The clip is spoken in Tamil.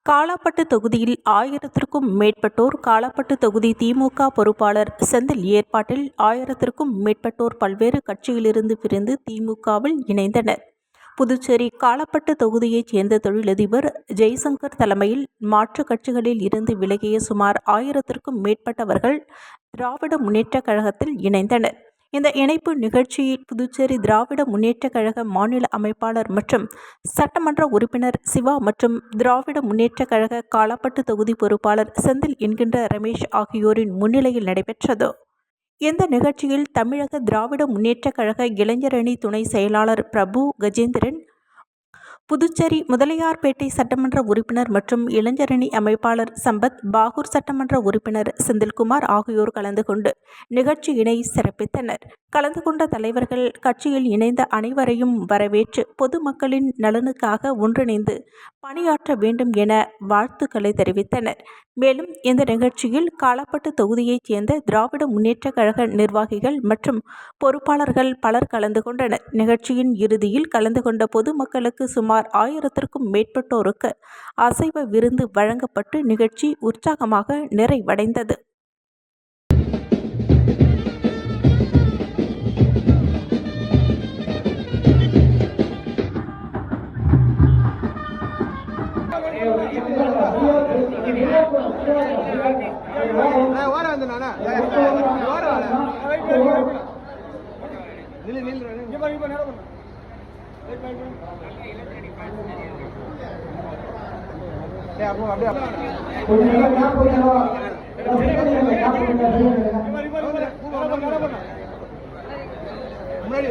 காலாப்பட்டு தொகுதியில் 1000க்கும் மேற்பட்டோர் காலாப்பட்டு தொகுதி திமுக பொறுப்பாளர் செந்தில் ஏற்பாட்டில் 1000க்கும் மேற்பட்டோர் பல்வேறு கட்சியிலிருந்து பிரிந்து திமுகவில் இணைந்தனர். புதுச்சேரி காலாப்பட்டு தொகுதியைச் சேர்ந்த தொழிலதிபர் ஜெய்சங்கர் தலைமையில் மாற்றுக் கட்சிகளில் இருந்து விலகிய சுமார் 1000க்கும் மேற்பட்டவர்கள் திராவிட முன்னேற்றக் கழகத்தில் இணைந்தனர். இந்த இணைப்பு நிகழ்ச்சியில் புதுச்சேரி திராவிட முன்னேற்றக் கழக மாநில அமைப்பாளர் மற்றும் சட்டமன்ற உறுப்பினர் சிவா மற்றும் திராவிட முன்னேற்றக் கழக காலாப்பட்டு தொகுதி பொறுப்பாளர் செந்தில் என்கின்ற ரமேஷ் ஆகியோரின் முன்னிலையில் நடைபெற்றது. இந்த நிகழ்ச்சியில் தமிழக திராவிட முன்னேற்றக் கழக இளைஞரணி துணை செயலாளர் பிரபு கஜேந்திரன், புதுச்சேரி முதலியார்பேட்டை சட்டமன்ற உறுப்பினர் மற்றும் இளைஞரணி அமைப்பாளர் சம்பத், பாகூர் சட்டமன்ற உறுப்பினர் செந்தில்குமார் ஆகியோர் கலந்து கொண்டு நிகழ்ச்சியினை சிறப்பித்தனர். கலந்து கொண்ட தலைவர்கள் கட்சியில் இணைந்த அனைவரையும் வரவேற்று பொதுமக்களின் நலனுக்காக ஒன்றிணைந்து பணியாற்ற வேண்டும் என வாழ்த்துக்களை தெரிவித்தனர். மேலும் இந்த நிகழ்ச்சியில் காலாப்பட்டு தொகுதியைச் சேர்ந்த திராவிட முன்னேற்றக் கழக நிர்வாகிகள் மற்றும் பொறுப்பாளர்கள் பலர் கலந்து கொண்டனர். நிகழ்ச்சியின் இறுதியில் கலந்து கொண்ட பொதுமக்களுக்கு சுமார் 1000க்கும் மேற்பட்டோருக்கு அசைவ விருந்து வழங்கப்பட்டு நிகழ்ச்சி உற்சாகமாக நிறைவடைந்தது. முன்னாடி